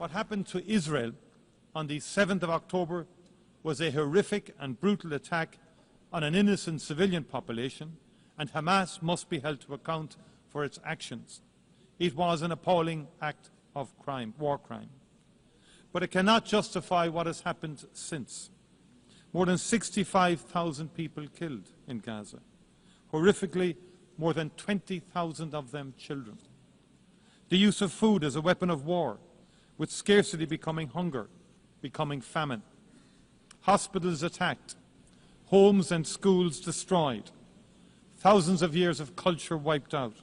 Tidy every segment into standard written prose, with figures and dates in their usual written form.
What happened to Israel on the 7th of October was a horrific and brutal attack on an innocent civilian population, and Hamas must be held to account for its actions. It was an appalling act of crime, war crime. But it cannot justify what has happened since. More than 65,000 people killed in Gaza. Horrifically, more than 20,000 of them children. The use of food as a weapon of war, with scarcity becoming hunger, becoming famine. Hospitals attacked, homes and schools destroyed. Thousands of years of culture wiped out.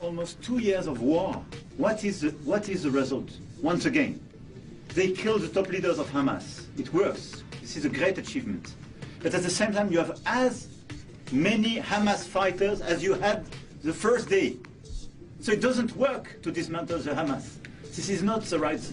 Almost 2 years of war. What is the result? Once again, they killed the top leaders of Hamas. It works. This is a great achievement. But at the same time, you have as many Hamas fighters as you had the first day. So it doesn't work to dismantle the Hamas. This is not the right.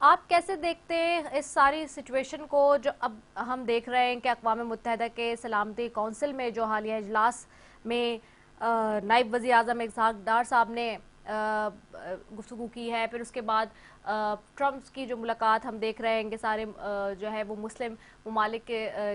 آپ کیسے دیکھتے ہیں اس ساری situation کو جو اب ہم دیکھ رہے ہیں کہ اقوام متحدہ کے سلامتی کونسل میں جو حالیہ اجلاس میں نائب وزیر اعظم اسحاق ڈار صاحب نے گفتگو کی ہے، پھر اس کے بعد ٹرمپ کی جو ملاقات ہم دیکھ رہے ہیں کہ سارے جو ہے وہ مسلم ممالک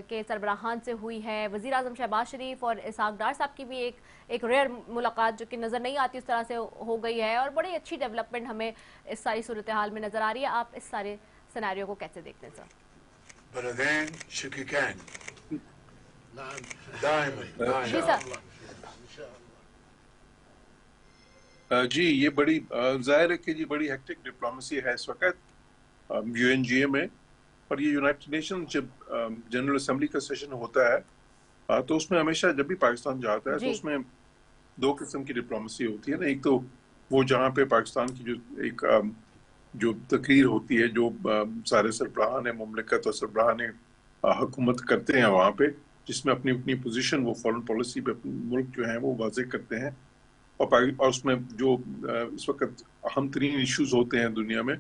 کے سربراہان سے ہوئی ہے، وزیر اعظم شہباز شریف اور اسحاق ڈار صاحب کی بھی ایک ریئر ملاقات جو کہ نظر نہیں آتی اس طرح سے ہو گئی ہے، اور بڑی اچھی ڈیولپمنٹ ہمیں اس ساری صورتحال میں نظر آ رہی ہے. آپ اس سارے سیناریو کو کیسے دیکھتے ہیں سر؟ بلدين شقيقين دائما جی سر. جی یہ بڑی ظاہر ہے کہ یہ بڑی ہیکٹک ڈپلومیسی ہے اس وقت یو این جی اے میں، اور یہ یونائٹڈ نیشن جب جنرل اسمبلی کا سیشن ہوتا ہے تو اس میں ہمیشہ جب بھی پاکستان جاتا ہے تو اس میں دو قسم کی ڈپلومیسی ہوتی ہے نا. ایک تو وہ جہاں پہ پاکستان کی جو ایک جو تقریر ہوتی ہے جو سارے سربراہان مملکت اور سربراہان حکومت کرتے ہیں وہاں پہ، جس میں اپنی اپنی پوزیشن وہ فورن پالیسی پہ ملک جو ہیں وہ واضح کرتے ہیں، اور اس میں جو اس وقت اہم ترین ایشوز ہوتے ہیں دنیا میں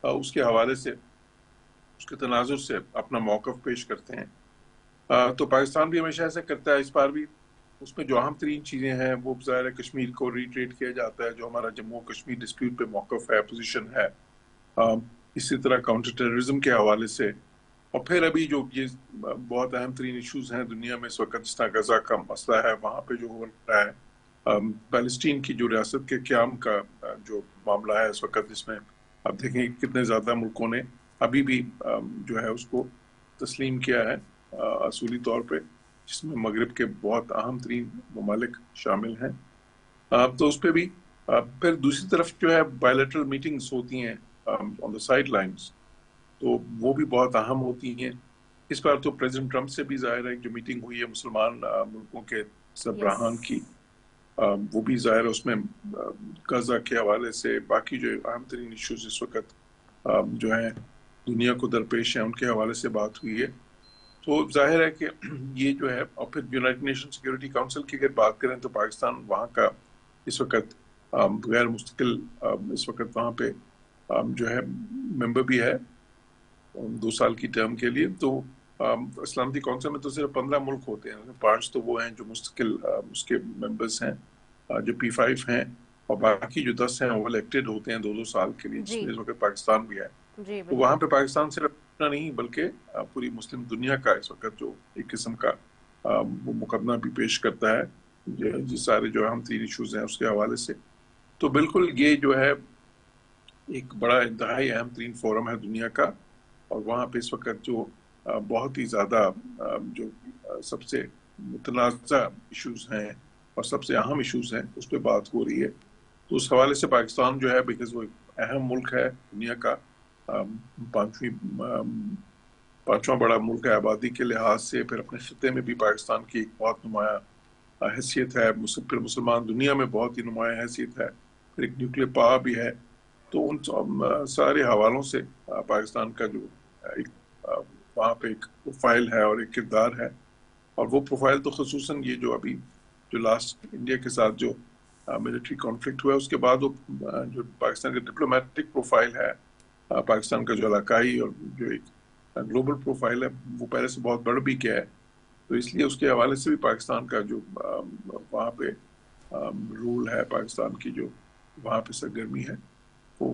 اس کے حوالے سے اس کے تناظر سے اپنا موقف پیش کرتے ہیں. تو پاکستان بھی ہمیشہ ایسا کرتا ہے. اس بار بھی اس میں جو اہم ترین چیزیں ہیں وہ ظاہر ہے کشمیر کو ریٹریٹ کیا جاتا ہے، جو ہمارا جموں کشمیر ڈسپیوٹ پہ موقف ہے، پوزیشن ہے. اسی طرح کاؤنٹر ٹیررزم کے حوالے سے، اور پھر ابھی جو یہ بہت اہم ترین ایشوز ہیں دنیا میں اس وقت، جس طرح غزہ کا مسئلہ ہے، وہاں پہ جو ہو رہا ہے، فلسطین کی جو ریاست کے قیام کا جو معاملہ ہے اس وقت، جس میں آپ دیکھیں کتنے زیادہ ملکوں نے ابھی بھی جو ہے اس کو تسلیم کیا ہے اصولی طور پہ، جس میں مغرب کے بہت اہم ترین ممالک شامل ہیں. تو اس پہ بھی پھر دوسری طرف جو ہے بائیلیٹرل میٹنگز ہوتی ہیں آن دا سائڈ لائنز، تو وہ بھی بہت اہم ہوتی ہیں. اس بار تو پریزیڈنٹ ٹرمپ سے بھی ظاہر ہے جو میٹنگ ہوئی ہے مسلمان ملکوں کے سربراہان کی، وہ بھی ظاہر ہے اس میں غزہ کے حوالے سے باقی جو اہم ترین ایشوز اس وقت جو ہیں دنیا کو درپیش ہیں ان کے حوالے سے بات ہوئی ہے. تو ظاہر ہے کہ یہ جو ہے، اور پھر یونائٹڈ نیشن سیکورٹی کاؤنسل کی اگر بات کریں تو پاکستان وہاں کا اس وقت غیر مستقل اس وقت وہاں پہ جو ہے ممبر بھی ہے 2 سال کی ٹرم کے لیے. تو سلامتی کونسل میں تو صرف 15 ملک ہوتے ہیں، 5 تو وہ ہیں جو مستقل اس کے ممبرز ہیں جو P5 ہیں، اور باقی جو 10 ہیں وہ الیکٹڈ ہوتے ہیں 2 سال کے لیے، جس میں اس وقت پاکستان بھی ہے. تو وہاں پہ پاکستان صرف نہیں بلکہ پوری مسلم دنیا کا اس وقت جو ایک قسم کا وہ مقدمہ بھی پیش کرتا ہے یہ سارے جو اہم ترین ایشوز ہیں اس کے حوالے سے. تو بالکل یہ جو ہے ایک بڑا انتہائی اہم ترین فورم ہے دنیا کا، اور وہاں پہ اس وقت جو بہت ہی زیادہ جو سب سے متنازع ایشوز ہیں اور سب سے اہم ایشوز ہیں اس پہ بات ہو رہی ہے. تو اس حوالے سے پاکستان جو ہے بیکاز وہ ایک اہم ملک ہے دنیا کا، پانچواں بڑا ملک ہے آبادی کے لحاظ سے، پھر اپنے خطے میں بھی پاکستان کی ایک بہت نمایاں حیثیت ہے، پھر مسلمان دنیا میں بہت ہی نمایاں حیثیت ہے، پھر ایک نیوکلیر پاور بھی ہے. تو ان سارے حوالوں سے پاکستان کا جو ایک وہاں پہ ایک پروفائل ہے اور ایک کردار ہے، اور وہ پروفائل تو خصوصاً یہ جو ابھی جو لاسٹ انڈیا کے ساتھ جو ملٹری کانفلکٹ ہوا ہے اس کے بعد وہ جو پاکستان کا ڈپلومیٹک پروفائل ہے، پاکستان کا جو علاقائی اور جو ایک گلوبل پروفائل ہے وہ پہلے سے بہت بڑھ بھی گیا ہے. تو اس لیے اس کے حوالے سے بھی پاکستان کا جو وہاں پہ رول ہے، پاکستان کی جو وہاں پہ سرگرمی ہے وہ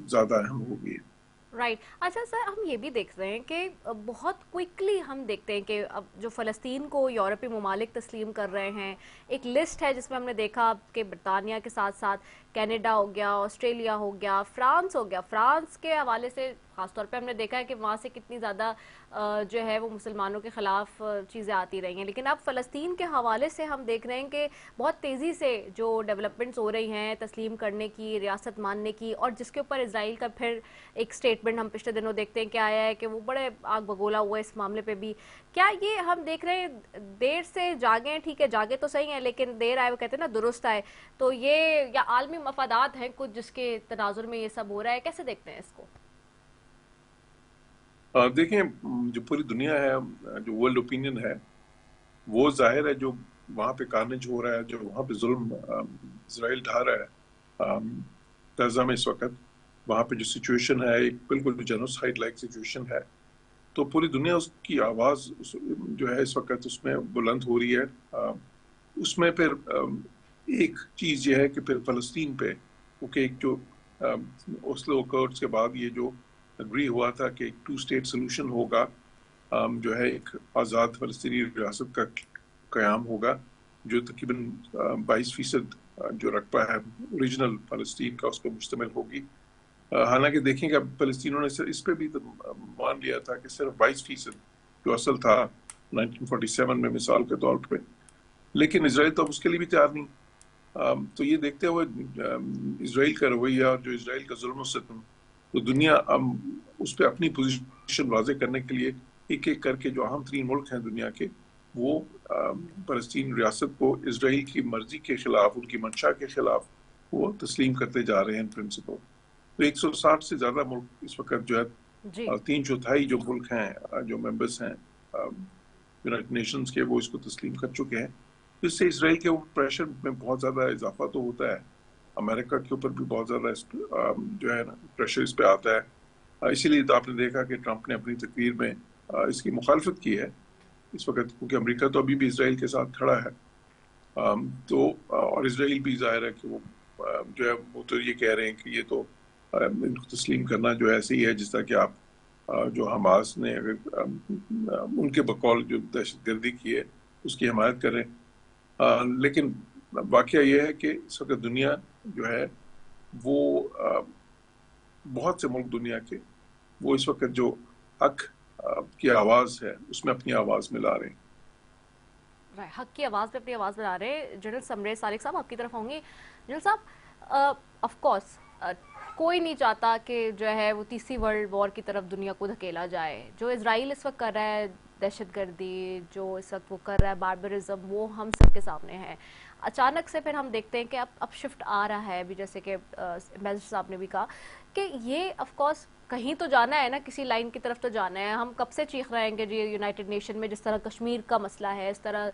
زیادہ اہم ہو گئی ہے. رائٹ. اچھا سر، ہم یہ بھی دیکھ رہے ہیں کہ بہت کوئکلی ہم دیکھتے ہیں کہ اب جو فلسطین کو یورپی ممالک تسلیم کر رہے ہیں، ایک لسٹ ہے جس میں ہم نے دیکھا کہ برطانیہ کے ساتھ ساتھ کینیڈا ہو گیا، آسٹریلیا ہو گیا، فرانس ہو گیا. فرانس کے حوالے سے خاص طور پہ ہم نے دیکھا ہے کہ وہاں سے کتنی زیادہ جو ہے وہ مسلمانوں کے خلاف چیزیں آتی رہی ہیں. لیکن اب فلسطین کے حوالے سے ہم دیکھ رہے ہیں کہ بہت تیزی سے جو ڈیولپمنٹس ہو رہی ہیں تسلیم کرنے کی، ریاست ماننے کی، اور جس کے اوپر اسرائیل کا پھر ایک اسٹیٹمنٹ ہم پچھلے دنوں دیکھتے ہیں کہ آیا ہے کہ وہ بڑے آگ بگولا ہوا ہے اس معاملے پہ بھی. کیا یہ ہم دیکھ رہے ہیں دیر سے جاگیں، ٹھیک ہے جاگے تو صحیح ہیں لیکن دیر آئے وہ کہتے ہیں نا درست آئے، تو یہ یا عالمی مفادات ہیں کچھ جس کے تناظر میں یہ سب ہو رہا ہے، کیسے دیکھتے ہیں اس کو؟ دیکھیں جو پوری دنیا ہے، جو ورلڈ اوپینین ہے، وہ ظاہر ہے جو وہاں پہ کارنیج ہو رہا ہے، جو وہاں پہ ظلم اسرائیل ڈھا رہا ہے غزہ میں اس وقت، وہاں پہ جو سچویشن ہے ایک بالکل جینوسائڈ لائک سچویشن ہے، تو پوری دنیا اس کی آواز جو ہے اس وقت اس میں بلند ہو رہی ہے. اس میں پھر ایک چیز یہ ہے کہ پھر فلسطین پہ کیونکہ ایک جو اوسلو اکارڈز کے بعد یہ جو اگری ہوا تھا کہ ایک 2 اسٹیٹ سولوشن ہوگا، جو ہے ایک آزاد فلسطینی ریاست کا قیام ہوگا جو تقریباً 22% جو رقبہ ہے اوریجنل فلسطین کا اس پہ مشتمل ہوگی. حالانکہ دیکھیں کہ اب فلسطینوں نے اس پہ بھی مان لیا تھا کہ صرف 22% جو اصل تھا 1947 میں مثال کے طور پہ، لیکن اسرائیل تو اب اس کے لیے بھی تیار نہیں. تو یہ دیکھتے ہوئے اسرائیل کا رویہ اور جو اسرائیل کا ظلم و ستم، تو دنیا اس پہ اپنی پوزیشن واضح کرنے کے لیے ایک ایک کر کے جو اہم ترین ملک ہیں دنیا کے، وہ فلسطین ریاست کو اسرائیل کی مرضی کے خلاف، ان کی منشا کے خلاف وہ تسلیم کرتے جا رہے ہیں پرنسپل. تو 160 سے زیادہ ملک اس وقت جو ہے 3/4 جو ملک ہیں جو ممبرس ہیں یونائٹڈ نیشنز کے، وہ اس کو تسلیم کر چکے ہیں. اس سے اسرائیل کے اوپر پریشر میں بہت زیادہ اضافہ تو ہوتا ہے، امریکہ کے اوپر بھی بہت زیادہ جو ہے نا پریشر اس پہ آتا ہے. اسی لیے تو آپ نے دیکھا کہ ٹرمپ نے اپنی تقریر میں اس کی مخالفت کی ہے اس وقت، کیونکہ امریکہ تو ابھی بھی اسرائیل کے ساتھ کھڑا ہے. تو اور اسرائیل بھی ظاہر ہے کہ وہ جو ہے وہ تو یہ کہہ رہے ہیں کہ یہ تو ان کو تسلیم کرنا جو ایسے ہی ہے جس طرح کہ آپ جو حماس نے ان کے بقول جو دہشت گردی کی ہے اس کی حمایت کریں. لیکن واقعہ یہ ہے کہ اس وقت دنیا جو ہے وہ بہت سے ملک دنیا کے وہ اس وقت جو حق کی آواز ہے اس میں اپنی آواز ملا رہے ہیں. حق کی آواز پہ اپنی آواز ملا رہے ہیں. جنرل سمرے سالک صاحب آپ کی طرف ہوں گے. جنرل صاحب آف کورس کوئی نہیں چاہتا کہ جو ہے وہ تیسری ورلڈ وار کی طرف دنیا کو دھکیلا جائے. جو اسرائیل اس وقت کر رہا ہے دہشت گردی، جو اس وقت وہ کر رہا ہے باربرزم، وہ ہم سب کے سامنے ہے. اچانک سے پھر ہم دیکھتے ہیں کہ اب شفٹ آ رہا ہے بھی، جیسے کہ امبیسڈر صاحب نے بھی کہا کہ یہ آف کورس کہیں تو جانا ہے نا، کسی لائن کی طرف تو جانا ہے. ہم کب سے چیخ رہے ہیں کہ جی یونائٹڈ نیشن میں جس طرح کشمیر کا مسئلہ ہے اس طرح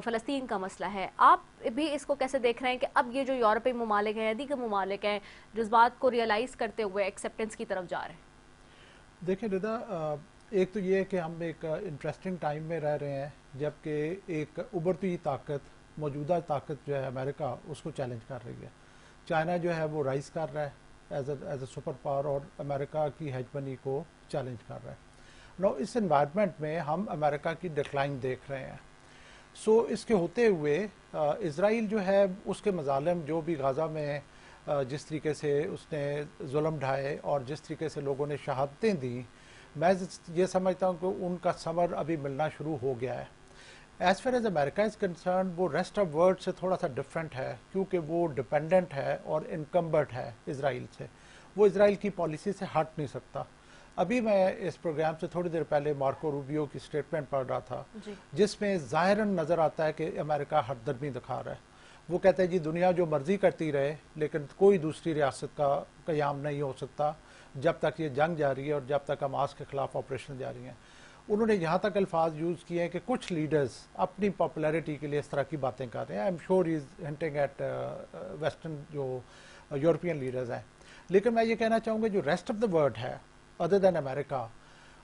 فلسطین کا مسئلہ ہے. آپ بھی اس کو کیسے دیکھ رہے ہیں کہ اب یہ جو یورپی ممالک ہیں، دیگر ممالک ہیں، جو اس بات کو ریئلائز کرتے ہوئے ایکسیپٹنس کی طرف جا رہے ہیں؟ دیکھیں رضا، ایک تو یہ ہے کہ ہم ایک انٹرسٹنگ ٹائم میں رہ رہے ہیں جبکہ ایک ابھرتی ہوئی طاقت، موجودہ طاقت جو ہے امریکہ، اس کو چیلنج کر رہی ہے. چائنا جو ہے وہ رائز کر رہا ہے ایز اے سپر پاور اور امریکہ کی ہیجمنی کو چیلنج کر رہا ہے. نو اس انوائرمنٹ میں ہم امریکہ کی ڈکلائن دیکھ رہے ہیں. سو اس کے ہوتے ہوئے اسرائیل جو ہے اس کے مظالم جو بھی غزہ میں جس طریقے سے اس نے ظلم ڈھائے اور جس طریقے سے لوگوں نے شہادتیں دیں، میں یہ سمجھتا ہوں کہ ان کا ثمر ابھی ملنا شروع ہو گیا ہے. As far as America is concern, وہ ریسٹ آف ورلڈ سے تھوڑا سا ڈفرینٹ ہے کیونکہ وہ ڈپینڈنٹ ہے اور انکمبرٹ ہے اسرائیل سے. وہ اسرائیل کی پالیسی سے ہٹ نہیں سکتا. ابھی میں اس پروگرام سے تھوڑی دیر پہلے مارکو روبیو کی سٹیٹمنٹ پڑھ رہا تھا جس میں ظاہراً نظر آتا ہے کہ امریکہ ہردرمی دکھا رہا ہے. وہ کہتے ہیں جی دنیا جو مرضی کرتی رہے لیکن کوئی دوسری ریاست کا قیام نہیں ہو سکتا جب تک یہ جنگ جاری ہے اور جب تک حماس کے خلاف آپریشن جاری ہیں. انہوں نے یہاں تک الفاظ یوز کیے ہیں کہ کچھ لیڈرز اپنی پاپولیرٹی کے لیے اس طرح کی باتیں کر رہے ہیں. I am sure he is hunting at western جو یورپین لیڈرز ہیں. لیکن میں یہ کہنا چاہوں گا جو ریسٹ آف دا ورلڈ ہے ادر دین امریکہ،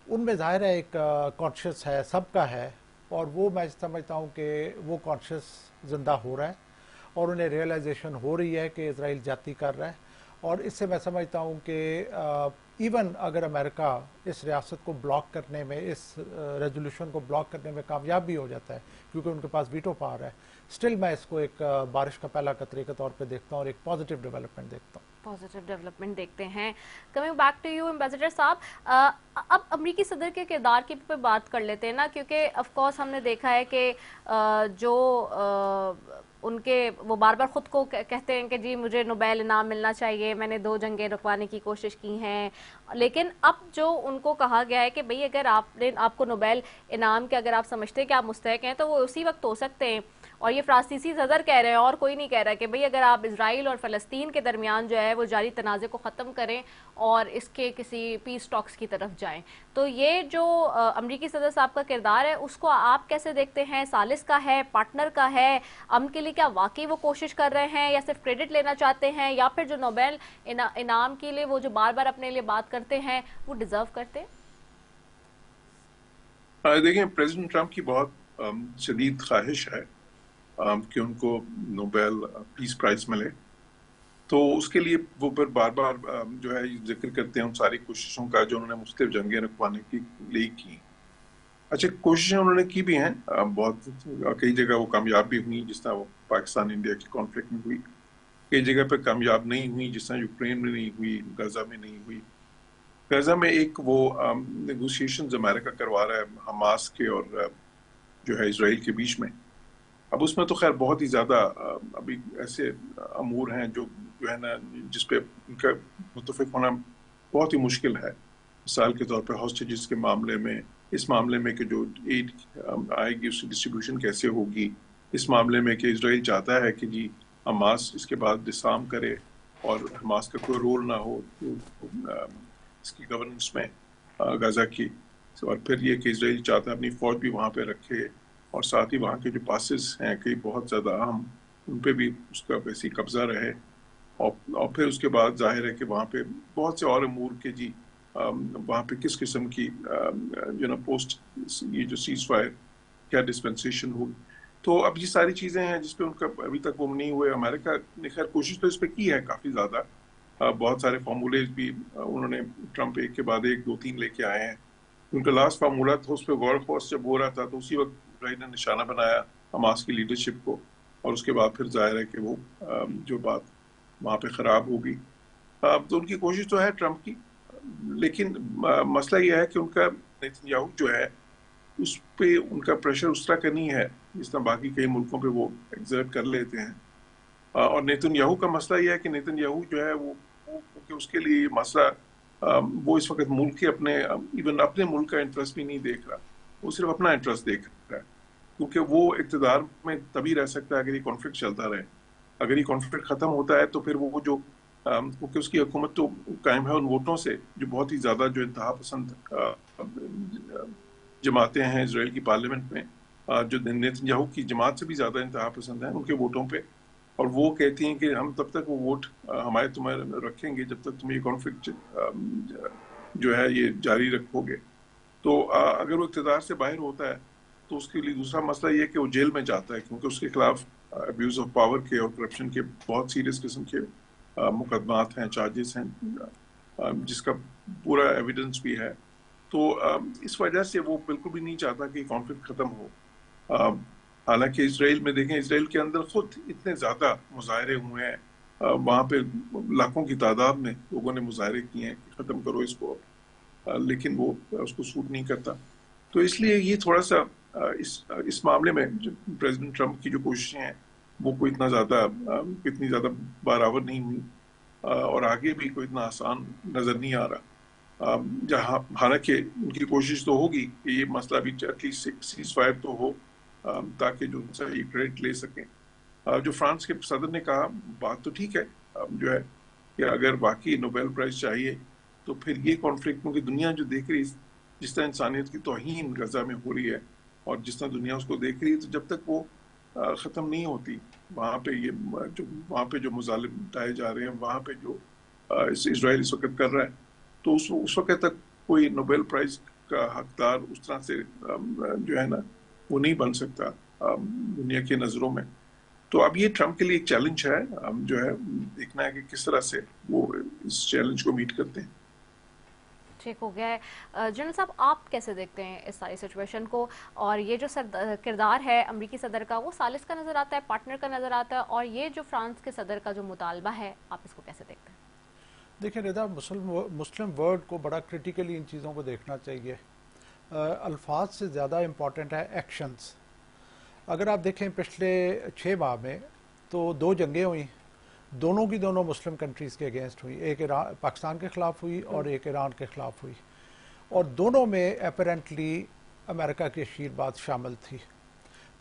ان میں ظاہر ہے ایک کانشیس ہے، سب کا ہے، اور وہ میں سمجھتا ہوں کہ وہ کانشیس زندہ ہو رہا ہے اور انہیں ریئلائزیشن ہو رہی ہے کہ اسرائیل جاتی کر رہا ہے. اور اس سے میں سمجھتا ہوں کہ ایون اگر امریکہ اس ریاست کو بلاک کرنے میں، اس ریزولوشن کو بلاک کرنے میں کامیاب بھی ہو جاتا ہے کیونکہ ان کے پاس ویٹو پاور ہے، اسٹل میں اس کو ایک بارش کا پہلا قطرے کے طور پہ دیکھتا ہوں اور ایک پازیٹیو ڈیولپمنٹ دیکھتا ہوں. پازیٹیو ڈیولپمنٹ دیکھتے ہیں. Coming back to you ambassador صاحب، اب امریکی صدر کے کردار کی پہ بات کر لیتے ہیں نا، کیونکہ آف کورس ہم نے دیکھا ہے کہ جو ان کے وہ بار بار خود کو کہتے ہیں کہ جی مجھے نوبیل انعام ملنا چاہیے، میں نے 2 جنگیں رکوانے کی کوشش کی ہیں. لیکن اب جو ان کو کہا گیا ہے کہ بھئی اگر آپ کو نوبیل انعام کے اگر آپ سمجھتے ہیں کہ آپ مستحق ہیں تو وہ اسی وقت ہو سکتے ہیں. اور یہ فرانسیسی صدر کہہ رہے ہیں اور کوئی نہیں کہہ رہا کہ بھئی اگر آپ اسرائیل اور فلسطین کے درمیان جو ہے وہ جاری تنازع کو ختم کریں اور اس کے کسی پیس ٹاکس کی طرف جائیں. تو یہ جو امریکی صدر صاحب کا کردار ہے اس کو آپ کیسے دیکھتے ہیں؟ ثالث کا ہے, پارٹنر کا ہے, امن کے لیے کیا واقعی وہ کوشش کر رہے ہیں یا صرف کریڈٹ لینا چاہتے ہیں, یا پھر جو نوبیل انعام کے لیے وہ جو بار بار اپنے لیے بات کرتے ہیں وہ ڈیزرو کرتے ہیں؟ دیکھیں, پریزیڈنٹ ٹرمپ کی بہت شدید خواہش ہے کہ ان کو نوبیل پیس پرائز ملے, تو اس کے لیے وہ پھر بار بار جو ہے ذکر کرتے ہیں ان ساری کوششوں کا جو انہوں نے مختلف جنگیں رکوانے کے لیے کی. اچھا, کوششیں انہوں نے کی بھی ہیں بہت, کئی جگہ وہ کامیاب بھی ہوئی, جس طرح وہ پاکستان انڈیا کی کانفلکٹ میں ہوئی, کئی جگہ پہ کامیاب نہیں ہوئی, جس طرح یوکرین میں نہیں ہوئی, غزہ میں نہیں ہوئی. غزہ میں ایک وہ نیگوشیشنز امریکہ کروا رہا ہے حماس کے اور جو ہے اسرائیل کے بیچ میں. اب اس میں تو خیر بہت ہی زیادہ ابھی ایسے امور ہیں جو ہے نا جس پہ ان کا متفق ہونا بہت ہی مشکل ہے. مثال کے طور پہ ہاسٹیجز کے معاملے میں, اس معاملے میں کہ جو ایڈ آئے گی اس کی ڈسٹریبیوشن کیسے ہوگی, اس معاملے میں کہ اسرائیل چاہتا ہے کہ جی حماس اس کے بعد ڈسارم کرے اور حماس کا کوئی رول نہ ہو اس کی گورننس میں غزہ کی, اور پھر یہ کہ اسرائیل چاہتا ہے اپنی فوج بھی وہاں پہ رکھے اور ساتھ ہی وہاں کے جو پاسز ہیں کہ بہت زیادہ اہم, ان پہ بھی اس کا ویسی قبضہ رہے, اور پھر اس کے بعد ظاہر ہے کہ وہاں پہ بہت سے اور امور کے جی وہاں پہ کس قسم کی جو نا پوسٹ یہ جو سیز فائر کیا ڈسپنسیشن ہوگی. تو اب یہ ساری چیزیں ہیں جس پہ ان کا ابھی تک وہ نہیں ہوئے. امریکہ نے خیر کوشش تو اس پہ کی ہے کافی زیادہ, بہت سارے فارمولیز بھی انہوں نے ٹرمپ ایک کے بعد ایک 2-3 لے کے آئے ہیں. ان کا لاسٹ فارمولا تھا, اس پہ غور خوص جب ہو رہا تھا تو اسی وقت اسرائیل نے نشانہ بنایا حماس کی لیڈرشپ کو, اور اس کے بعد پھر ظاہر ہے کہ وہ جو بات وہاں پہ خراب ہوگی. تو ان کی کوشش تو ہے ٹرمپ کی, لیکن مسئلہ یہ ہے کہ ان کا نیتنیاہو جو ہے اس پہ ان کا پریشر اس طرح کا نہیں ہے جس طرح باقی کئی ملکوں پہ وہ ایگزرٹ کر لیتے ہیں. اور نیتنیاہو کا مسئلہ یہ ہے کہ نیتنیاہو جو ہے وہ کہ اس کے لیے یہ مسئلہ وہ اس وقت ملک کے اپنے ایون اپنے ملک کا انٹرسٹ بھی نہیں دیکھ رہا, وہ صرف اپنا انٹرسٹ دیکھ رہا ہے, کیونکہ وہ اقتدار میں تبھی رہ سکتا ہے اگر یہ کانفلکٹ چلتا رہے. اگر یہ کانفلکٹ ختم ہوتا ہے تو پھر وہ جو کیونکہ اس کی حکومت تو قائم ہے ان ووٹوں سے جو بہت ہی زیادہ جو انتہا پسند جماعتیں ہیں اسرائیل کی پارلیمنٹ میں, جو نیتنیاہو کی جماعت سے بھی زیادہ انتہا پسند ہیں ان کے ووٹوں پہ, اور وہ کہتی ہیں کہ ہم تب تک وہ ووٹ ہمارے تمہیں رکھیں گے جب تک تم یہ کانفلکٹ جو ہے یہ جاری رکھو گے. تو اگر وہ اقتدار سے باہر ہوتا ہے تو اس کے لیے دوسرا مسئلہ یہ کہ وہ جیل میں جاتا ہے, کیونکہ اس کے خلاف ابیوز آف پاور کے اور کرپشن کے بہت سیریس قسم کے مقدمات ہیں, چارجز ہیں, جس کا پورا ایویڈنس بھی ہے. تو اس وجہ سے وہ بالکل بھی نہیں چاہتا کہ کانفلکٹ ختم ہو. حالانکہ اسرائیل میں دیکھیں, اسرائیل کے اندر خود اتنے زیادہ مظاہرے ہوئے ہیں, وہاں پہ لاکھوں کی تعداد میں لوگوں نے مظاہرے کیے ہیں کہ ختم کرو اس کو, لیکن وہ اس کو سوٹ نہیں کرتا. تو اس لیے یہ تھوڑا سا اس معاملے میں پریزیڈنٹ ٹرمپ کی جو کوششیں ہیں وہ کوئی اتنی زیادہ بارآور نہیں ہوئی, اور آگے بھی کوئی اتنا آسان نظر نہیں آ رہا. جہاں حالانکہ ان کی کوشش تو ہوگی کہ یہ مسئلہ بھی ایٹ لیسٹ سیز فائر تو ہو, تاکہ جو ان سے یہ کریڈٹ لے سکیں. جو فرانس کے صدر نے کہا بات تو ٹھیک ہے, جو ہے کہ اگر واقعی نوبیل پرائز چاہیے تو پھر یہ کانفلکٹ, کیونکہ دنیا جو دیکھ رہی جس طرح انسانیت کی توہین غزہ میں ہو رہی ہے اور جس طرح دنیا اس کو دیکھ رہی ہے, تو جب تک وہ ختم نہیں ہوتی وہاں پہ جو مظالم ڈھائے جا رہے ہیں, وہاں پہ جو اسرائیل اس وقت کر رہا ہے, تو اس وقت تک کوئی نوبیل پرائز کا حقدار اس طرح سے جو ہے نا وہ نہیں بن سکتا دنیا کی نظروں میں. تو اب یہ ٹرمپ کے لیے ایک چیلنج ہے, جو ہے دیکھنا ہے کہ کس طرح سے وہ اس چیلنج کو میٹ کرتے ہیں. ٹھیک ہو گیا ہے. جنرل صاحب, آپ کیسے دیکھتے ہیں اس ساری سچویشن کو, اور یہ جو کردار ہے امریکی صدر کا وہ ثالث کا نظر آتا ہے, پارٹنر کا نظر آتا ہے, اور یہ جو فرانس کے صدر کا جو مطالبہ ہے آپ اس کو کیسے دیکھتے ہیں؟ دیکھیں رضا, مسلم ورلڈ کو بڑا کرٹیکلی ان چیزوں کو دیکھنا چاہیے. الفاظ سے زیادہ امپورٹنٹ ہے ایکشنز. اگر آپ دیکھیں پچھلے 6 ماہ میں تو 2 جنگیں ہوئیں, دونوں کی دونوں مسلم کنٹریز کے اگینسٹ ہوئی. ایک پاکستان کے خلاف ہوئی اور ایک ایران کے خلاف ہوئی, اور دونوں میں اپیرنٹلی امریکہ کی شیر بات شامل تھی.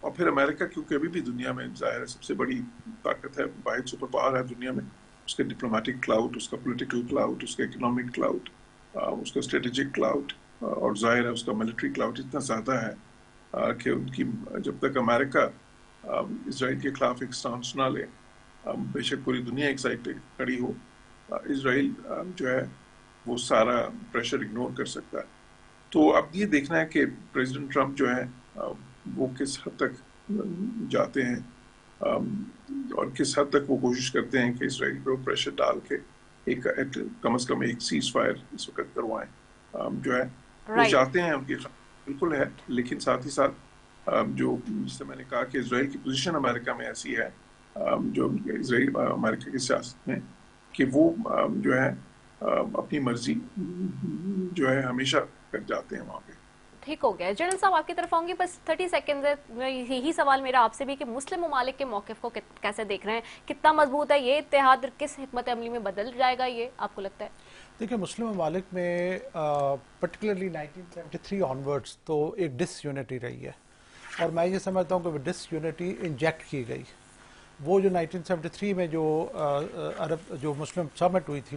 اور پھر امریکہ کیونکہ ابھی بھی دنیا میں ظاہر ہے سب سے بڑی طاقت ہے, واحد سپر پاور ہے دنیا میں, اس کے ڈپلومیٹک کلاؤڈ, اس کا پولیٹیکل کلاؤڈ, اس کا اکنامک کلاؤڈ, اس کا اسٹریٹجک کلاؤڈ, اور ظاہر ہے اس کا ملٹری کلاؤڈ اتنا زیادہ ہے کہ ان کی جب تک امریکہ اسرائیل کے خلاف ایک سٹانس نہ لے, بے شک پوری دنیا ایک سائڈ پہ کھڑی ہو, اسرائیل جو ہے وہ سارا پریشر اگنور کر سکتا ہے. تو اب یہ دیکھنا ہے کہ پریزیڈنٹ ٹرمپ جو ہے وہ کس حد تک جاتے ہیں اور کس حد تک وہ کوشش کرتے ہیں کہ اسرائیل پہ پریشر ڈال کے ایک کم از کم ایک سیز فائر اس وقت کروائیں. جو ہے وہ چاہتے ہیں, ان کی بالکل ہے, لیکن ساتھ ہی ساتھ جو جس سے میں نے کہا کہ اسرائیل کی پوزیشن امریکہ میں ایسی ہے, جو اسرائیل امریکہ کی سیاست میں, کہ وہ جو ہے اپنی مرضی جو ہے ہمیشہ کر جاتے ہیں وہاں پہ. ٹھیک ہو گیا. جنرل صاحب آپ کی طرف آؤں گی, بس 30 سیکنڈ ہے. یہی سوال میرا آپ سے بھی کہ مسلم ممالک کے موقف کو کیسے دیکھ رہے ہیں, کتنا مضبوط ہے یہ اتحاد, کس حکمت عملی میں بدل جائے گا یہ آپ کو لگتا ہے؟ دیکھیں مسلم ممالک میں پرٹیکولرلی 1973 آنورڈس تو ایک ڈس یونٹی رہی ہے, اور میں یہ سمجھتا ہوں کہ وہ ڈس یونٹی انجیکٹ کی گئی. وہ جو 1973 میں جو مسلم سمٹ ہوئی تھی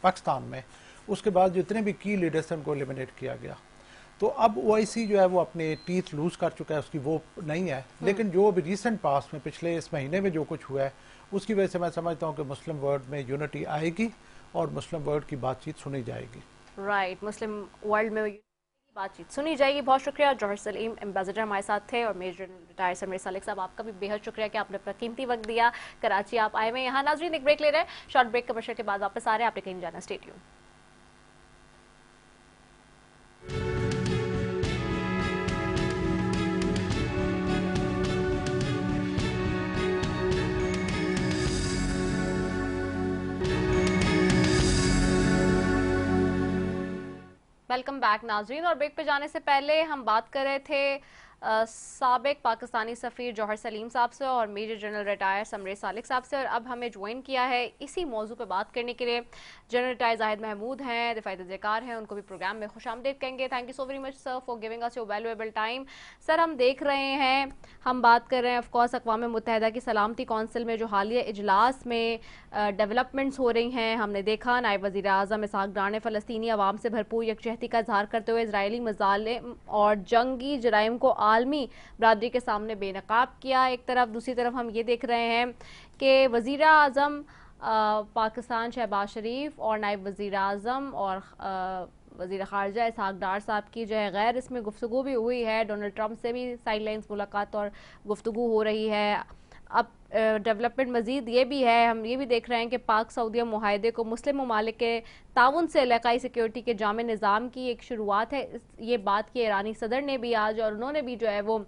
پاکستان میں, اس کے بعد جو اتنے بھی کی لیڈرس ہیں ان کو ایلیمنیٹ کیا گیا. تو اب او آئی سی جو ہے وہ اپنے ٹیتھ لوز کر چکا ہے, اس کی وہ نہیں ہے. لیکن جو ابھی ریسنٹ پاس میں پچھلے اس مہینے میں جو کچھ ہوا ہے, اس کی وجہ سے میں سمجھتا ہوں کہ مسلم ورلڈ میں یونٹی آئے گی اور مسلم ورلڈ کی بات چیت سنی جائے گی. رائٹ, مسلم ورلڈ میں بات چیت سنی جائے گی. بہت شکریہ. جوہر سلیم ایمبیسڈر ہمارے ساتھ تھے, اور میجر ریٹائر سمیر سالک صاحب آپ کا بھی بے حد شکریہ کہ آپ نے اپنا قیمتی وقت دیا. کراچی آپ آئے ہوئے یہاں. ناظرین ایک بریک لے رہے ہیں, شارٹ بریک کمرشل کے بعد واپس آ رہے ہیں. آپ نے کہیں جانا, اسٹے ٹیون. ویلکم بیک ناظرین. اور بریک پہ جانے سے پہلے ہم بات کر رہے تھے سابق پاکستانی سفیر جوہر سلیم صاحب سے اور میجر جنرل ریٹائر سمیر سالک صاحب سے, اور اب ہمیں جوائن کیا ہے اسی موضوع پہ بات کرنے کے لیے جنرل ریٹائر زاہد محمود ہیں, دفاعی تجزیہکار ہیں. ان کو بھی پروگرام میں خوش آمدید کہیں گے. Thank you so very much sir for giving us your valuable time. Sir ہم دیکھ رہے ہیں, ہم بات کر رہے ہیں آف کورس اقوام متحدہ کی سلامتی کونسل میں جو حالیہ اجلاس میں ڈیولپمنٹس ہو رہی ہیں. ہم نے دیکھا نائب وزیر اعظم اسحاق ڈار نے فلسطینی عوام سے بھرپور یکجہتی کا اظہار کرتے ہوئے اسرائیلی مظالم اور جنگی جرائم کو عالمی برادری کے سامنے بے نقاب کیا ایک طرف. دوسری طرف ہم یہ دیکھ رہے ہیں کہ وزیر اعظم پاکستان شہباز شریف اور نائب وزیر اعظم اور وزیر خارجہ اسحاق ڈار صاحب کی جو ہے غیر رسمی گفتگو بھی ہوئی ہے. ڈونلڈ ٹرمپ سے بھی سائیڈ لائنز ملاقات اور گفتگو ہو رہی ہے. اب ڈیولپمنٹ مزید یہ بھی ہے, ہم یہ بھی دیکھ رہے ہیں کہ پاک سعودیہ معاہدے کو مسلم ممالک کے تعاون سے علاقائی سیکیورٹی کے جامع نظام کی ایک شروعات ہے. یہ بات کی ایرانی صدر نے بھی آج, اور انہوں نے بھی جو ہے وہ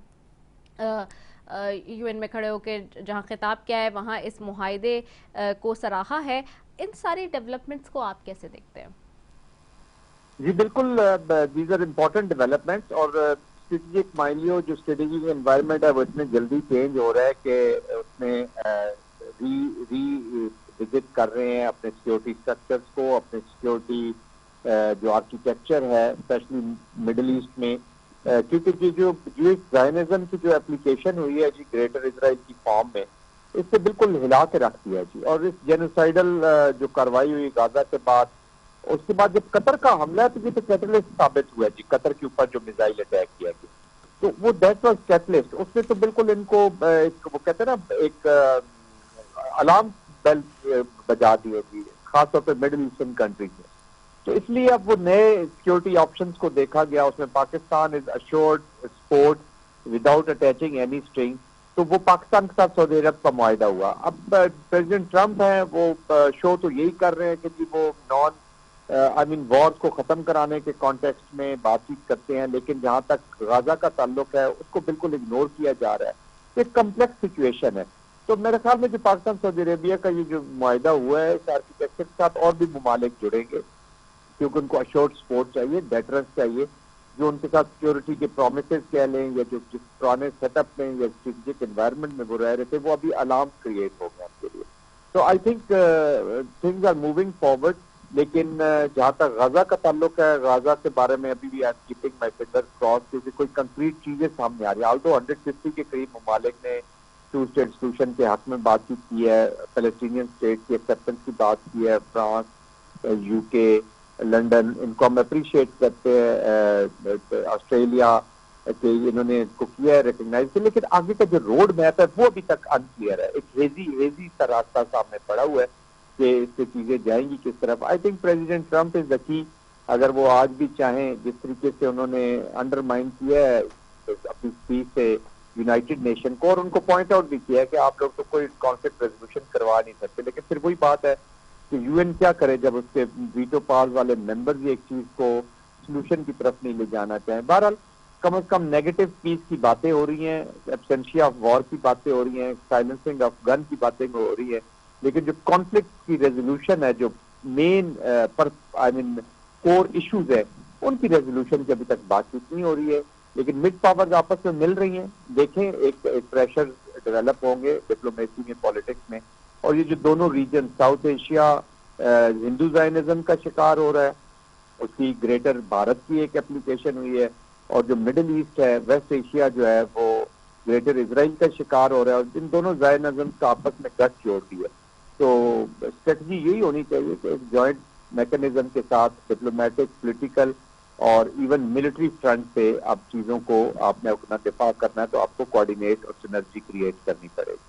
یو این میں کھڑے ہو کے جہاں خطاب کیا ہے وہاں اس معاہدے کو سراہا ہے. ان ساری ڈیولپمنٹس کو آپ کیسے دیکھتے ہیں؟ جی بالکل, دیز آر امپورٹنٹ ڈیولپمنٹس, اور اسٹریٹجک مائلیو جو اسٹریٹجک انوائرمنٹ ہے وہ اتنے جلدی چینج ہو رہا ہے کہ اس میں ری وزٹ کر رہے ہیں اپنے سیکورٹی اسٹرکچرس کو, اپنے سیکورٹی جو آرکیٹیکچر ہے اسپیشلی مڈل ایسٹ میں, کیونکہ جو زائنزم کی جو اپلیکیشن ہوئی ہے جی گریٹر اسرائیل کی فارم میں, اس سے بالکل ہلا کے رکھ دیا جی. اور اس جینوسائیڈل جو کاروائی ہوئی غازہ کے بعد, اس کے بعد جب قطر کا حملہ ہے تو یہ تو کیٹلسٹ ثابت ہوا جی, قطر کے اوپر جو میزائل اٹیک کیا گیا تو وہ دیٹ واز کیٹلسٹ. اس نے تو بالکل ان کو وہ کہتے ہیں نا ایک الارم بیل بجا دی ہوتی ہے, خاص طور پہ مڈل ایسٹرن کنٹریز میں. تو اس لیے اب وہ نئے سیکورٹی آپشنز کو دیکھا گیا, اس میں Pakistan is assured support without attaching any string. تو وہ پاکستان کے ساتھ سعودی عرب کا معاہدہ ہوا. اب پریزیڈنٹ ٹرمپ ہیں وہ شو تو یہی کر رہے ہیں کہ جی وہ وارز کو ختم کرانے کے کانٹیکسٹ میں بات چیت کرتے ہیں, لیکن جہاں تک غازہ کا تعلق ہے اس کو بالکل اگنور کیا جا رہا ہے. ایک کمپلیکس سچویشن ہے. تو میرے خیال میں جو پاکستان سعودی عربیہ کا یہ جو معاہدہ ہوا ہے اس آرکیٹیکچر کے ساتھ اور بھی ممالک جڑیں گے, کیونکہ ان کو اشورڈ سپورٹ چاہیے, ڈیٹرنس چاہیے, جو ان کے ساتھ سیکورٹی کے پرومسز کہہ لیں یا جو جس پرانے سیٹ اپ میں یا اسٹریٹجک انوائرمنٹ میں وہ رہ رہے تھے وہ ابھی الارم کریٹ ہو گئے ان کے لیے. تو I think things are moving forward. لیکن جہاں تک غزہ کا تعلق ہے، غزہ کے بارے میں ابھی بھی کیپنگ مائی فنگر کراس، کیونکہ کوئی کنکریٹ چیزیں سامنے آ رہی ہیں. آلدو 150 کے قریب ممالک نے ٹو اسٹیٹ سولوشن کے حق میں بات چیت کی ہے، فلسطینین اسٹیٹ کی ایکسیپٹنس کی بات کی ہے، فرانس، یو کے، لنڈن، ان کو ہم اپریشیٹ کرتے ہیں، آسٹریلیا کہ انہوں نے اس کو کیا ہے ریکگنائز کیا، لیکن آگے کا جو روڈ میپ ہے وہ ابھی تک انکلیئر ہے. ایک ہیزی سا راستہ سامنے پڑا ہوا ہے کہ اس سے چیزیں جائیں گی کس طرف. آئی تھنک پریزیڈنٹ ٹرمپ از دا کی. اگر وہ آج بھی چاہیں، جس طریقے سے انہوں نے انڈرمائن کیا ہے اپنی اسپیچ سے یونائٹڈ نیشن کو، اور ان کو پوائنٹ آؤٹ بھی کیا ہے کہ آپ لوگ تو کوئی کانفلکٹ ریزولوشن کروا نہیں سکتے، لیکن پھر وہی بات ہے کہ یو این کیا کرے جب اس کے ویٹو پاور والے ممبرز ایک چیز کو سولوشن کی طرف نہیں لے جانا چاہیں. بہرحال کم از کم نیگیٹو پیس کی باتیں ہو رہی ہیں، ایبسینشیا آف وار کی باتیں ہو رہی ہیں، سائلنسنگ آف گن کی باتیں ہو رہی ہیں، لیکن جو کانفلکٹ کی ریزولوشن ہے، جو مین کور ایشوز ہے، ان کی ریزولوشن کی ابھی تک بات چیت نہیں ہو رہی ہے. لیکن مڈ پاورز آپس میں مل رہی ہیں. دیکھیں ایک پریشر ڈیولپ ہوں گے ڈپلومیسی میں، پالیٹکس میں، اور یہ جو دونوں ریجن ساؤتھ ایشیا ہندو زائنزم کا شکار ہو رہا ہے، اس کی گریٹر بھارت کی ایک اپلیکیشن ہوئی ہے، اور جو مڈل ایسٹ ہے، ویسٹ ایشیا جو ہے وہ گریٹر اسرائیل کا شکار ہو رہا ہے، اور ان دونوں زائنزم کا آپس میں گٹھ جوڑ دی ہے. تو اسٹریٹجی یہی ہونی چاہیے کہ ایک جوائنٹ میکنزم کے ساتھ ڈپلومیٹک، پولیٹیکل اور ایون ملٹری فرنٹ پہ اب چیزوں کو آپ نے اپنا دفاع کرنا ہے تو آپ کو کوآرڈینیٹ اور سینرجی کریٹ کرنی پڑے گی.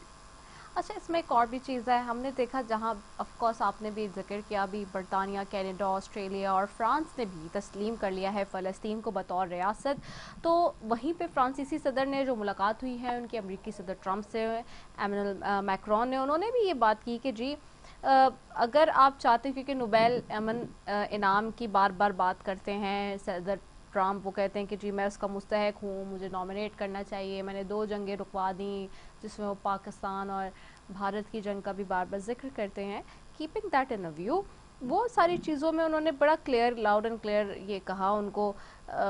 اچھا، اس میں ایک اور بھی چیز ہے، ہم نے دیکھا جہاں آف کورس آپ نے بھی ذکر کیا، بھی برطانیہ، کینیڈا، آسٹریلیا اور فرانس نے بھی تسلیم کر لیا ہے فلسطین کو بطور ریاست. تو وہیں پہ فرانسیسی صدر نے جو ملاقات ہوئی ہے ان کی امریکی صدر ٹرمپ سے، ایمنول میکرون نے، انہوں نے بھی یہ بات کی کہ جی اگر آپ چاہتے ہیں، کیونکہ نوبیل امن انعام کی بار بار بات کرتے ہیں صدر ٹرمپ، وہ کہتے ہیں کہ جی میں اس کا مستحق ہوں، مجھے نامنیٹ کرنا چاہیے، میں نے 2 جنگیں رکوا دیں، جس میں وہ پاکستان اور بھارت کی جنگ کا بھی بار بار ذکر کرتے ہیں. کیپنگ دیٹ ان ویو، وہ ساری چیزوں میں انہوں نے بڑا کلیئر، لاؤڈ اینڈ کلیئر یہ کہا ان کو،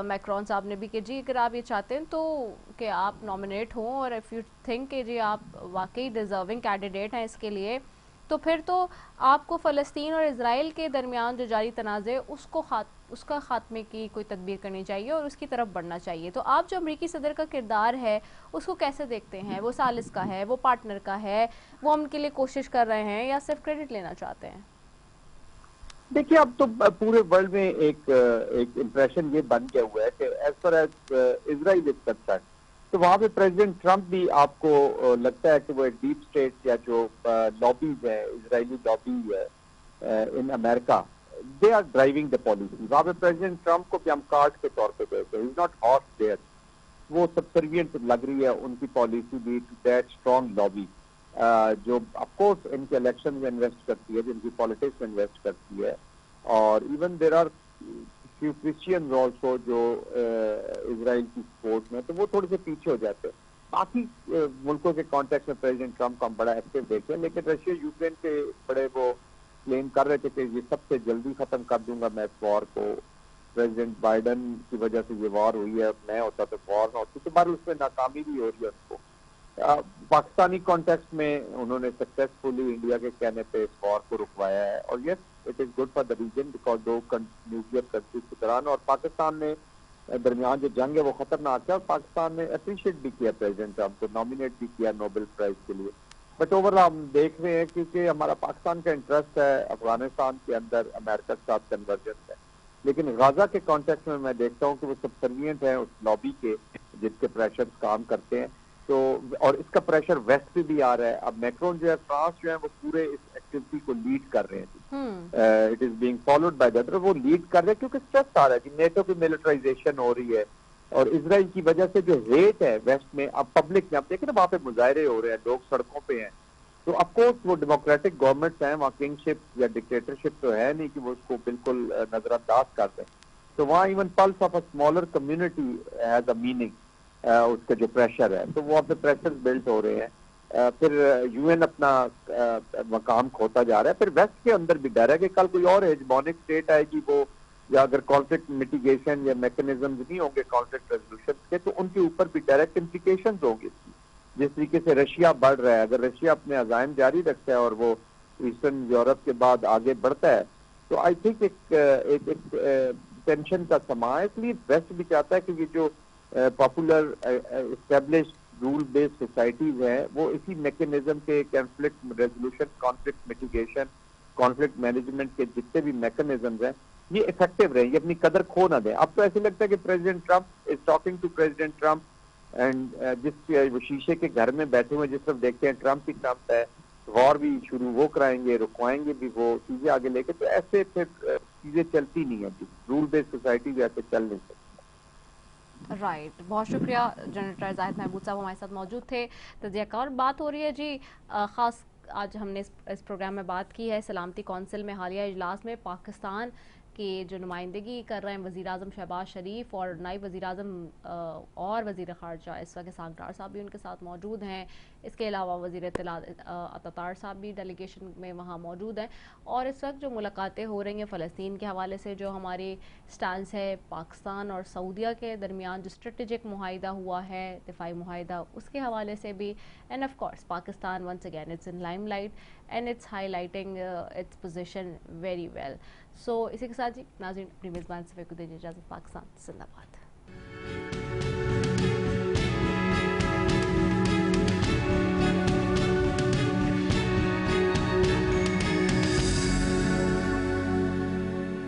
میکرون صاحب نے بھی، کہ جی اگر آپ یہ چاہتے ہیں تو کہ آپ نامنیٹ ہوں، اور اف یو تھنک کہ جی آپ واقعی ڈیزرونگ کینڈیڈیٹ ہیں اس کے لیے، تو پھر تو آپ کو فلسطین اور اسرائیل کے درمیان جو جاری تنازع اس کا خاتمے کی کوئی تدبیر کرنی چاہیے اور اس کی طرف بڑھنا چاہیے. تو آپ جو امریکی صدر کا کردار ہے اس کو کیسے دیکھتے ہیں؟ وہ ثالث کا ہے، وہ پارٹنر کا ہے، وہ ہم کے لیے کوشش کر رہے ہیں، یا صرف کریڈٹ لینا چاہتے ہیں؟ دیکھیے اب تو پورے ورلڈ میں ایک امپریشن یہ بن گیا ہوا ہے کہ as per as Israel is concern, تو وہاں پہ پریزیڈنٹ ٹرمپ بھی آپ کو لگتا ہے کہ وہ ایک ڈیپ اسٹیٹ یا جو لابیز ہے، اسرائیلی لابی ہے in America, they are driving the policy. وہاں پہ پریزیڈنٹ ٹرمپ کو بھی ہم کارڈ کے طور پہ دیکھتے ہیں، ناٹ ہارس دیئر، وہ سبسروینٹ لگ رہی ہے ان کی پالیسی بھی ٹو دیٹ اسٹرانگ لابی جو آف کورس ان کے الیکشن میں انویسٹ کرتی ہے، جن کی پالیٹکس میں انویسٹ کرتی ہے. اور even there are few Christians also جو اسرائیل کی سپورٹ میں، تو وہ تھوڑے سے پیچھے ہو جاتے ہیں. باقی ملکوں کے کانٹیکٹ میں پریزیڈنٹ ٹرمپ کو ہم بڑا ایکٹیو دیکھتے ہیں، لیکن رشیا یوکرین کے بڑے وہ کلیم کر رہے تھے کہ یہ سب سے جلدی ختم کر دوں گا میں اس وار کو. پریزیڈنٹ بائیڈن کی وجہ سے یہ وار ہوئی ہے، میں ہوتا تو وار نہ ہوتی، تو بہرحال اس میں ناکامی بھی ہو رہی ہے ان کو. پاکستانی کانٹیکسٹ میں انہوں نے سکسیسفلی انڈیا کے کہنے پہ اس وار کو رکوایا ہے، اور yes it is good for the region because 2 nuclear countries کے دوران، اور پاکستان نے درمیان جو جنگ ہے وہ خطرناک ہے، اور پاکستان نے اپریشیٹ بھی کیا پریزیڈنٹ ٹرمپ کو، نامنیٹ بھی کیا نوبل پرائز کے لیے. بٹ اوور ہم دیکھ رہے ہیں کیونکہ ہمارا پاکستان کا انٹرسٹ ہے افغانستان کے اندر امریکہ کے ساتھ کنورجنس ہے، لیکن غزہ کے کانٹیکٹ میں دیکھتا ہوں کہ وہ سبسروینٹ ہیں اس لابی کے جس کے پریشر کام کرتے ہیں. تو اور اس کا پریشر ویسٹ پہ بھی آ رہا ہے. اب میکرون جو ہے، فرانس جو ہے، وہ پورے اس ایکٹیویٹی کو لیڈ کر رہے ہیں، it is being followed by the other, وہ لیڈ کر رہے ہیں کیونکہ اسٹریس آ رہا ہے کہ نیٹو کی ملٹرائزیشن ہو رہی ہے، اور اسرائیل کی وجہ سے جو ہیٹ ہے ویسٹ میں، اب پبلک میں آپ دیکھیں نا وہاں پہ مظاہرے ہو رہے ہیں، لوگ سڑکوں پہ ہیں. تو اف کورس وہ ڈیموکریٹک گورنمنٹس ہیں، وہاں کنگ شپ یا ڈکٹیٹرشپ تو ہے نہیں کہ وہ اس کو بالکل نظر انداز کر دیں. تو وہاں even plus of a smaller community has a meaning, اس کا جو پریشر ہے، تو وہ اپنے پریشر بلڈ ہو رہے ہیں. پھر یو این اپنا مقام کھوتا جا رہا ہے. پھر ویسٹ کے اندر بھی ڈر ہے کہ کل کوئی اور ہیجمونک اسٹیٹ آئے گی، وہ یا اگر کانفلکٹ میٹیگیشن یا میکنزمز نہیں ہوں گے کانفلکٹ ریزولوشن کے، تو ان کے اوپر بھی ڈائریکٹ امپلیکیشنز ہوں گے. جس طریقے سے رشیا بڑھ رہا ہے، اگر رشیا اپنے عزائم جاری رکھتا ہے اور وہ ایسٹرن یورپ کے بعد آگے بڑھتا ہے، تو آئی تھنک ایک ٹینشن کا سما ہے. اس لیے ویسٹ بھی چاہتا ہے کہ یہ جو popular establish rule based societies ہیں وہ اسی میکینزم کے conflict resolution, conflict mitigation, conflict management کے جتنے بھی میکینزمز ہیں یہ افیکٹو رہیں, یہ اپنی قدر کھو نہ دیں. اب تو ایسے لگتا ہے کہ president Trump is talking to president Trump and جس شیشے کے گھر میں بیٹھے ہوئے جس طرف دیکھتے ہیں ٹرمپ ہی ٹرمپ ہے, غور بھی شروع وہ کرائیں گے, رکوائیں گے بھی وہ چیزیں آگے لے کے, تو ایسے پھر چیزیں چلتی نہیں ہیں. رول بیسڈ سوسائٹی بھی ایسے چل نہیں سکتی. رائٹ, بہت شکریہ جنرل زاہد محمود صاحب ہمارے ساتھ موجود تھے. تجزیہ کار بات ہو رہی ہے جی, خاص آج ہم نے اس پروگرام میں بات کی ہے سلامتی کونسل میں حالیہ اجلاس میں پاکستان کی جو نمائندگی کر رہے ہیں وزیر اعظم شہباز شریف اور نائب وزیر اعظم اور وزیر خارجہ اس وقت اسحاق ڈار صاحب بھی ان کے ساتھ موجود ہیں. اس کے علاوہ وزیر اطلاعات عطا صاحب بھی ڈیلیگیشن میں وہاں موجود ہیں. اور اس وقت جو ملاقاتیں ہو رہی ہیں فلسطین کے حوالے سے, جو ہماری سٹانس ہے پاکستان اور سعودیہ کے درمیان جو اسٹریٹجک معاہدہ ہوا ہے, دفاعی معاہدہ, اس کے حوالے سے بھی. And of course Pakistan once again it's in limelight and it's highlighting its position very well. So اسی کے ساتھ جی ناظرین اپنی میزبان سے کو دیجیے اجازت. پاکستان زندہ باد.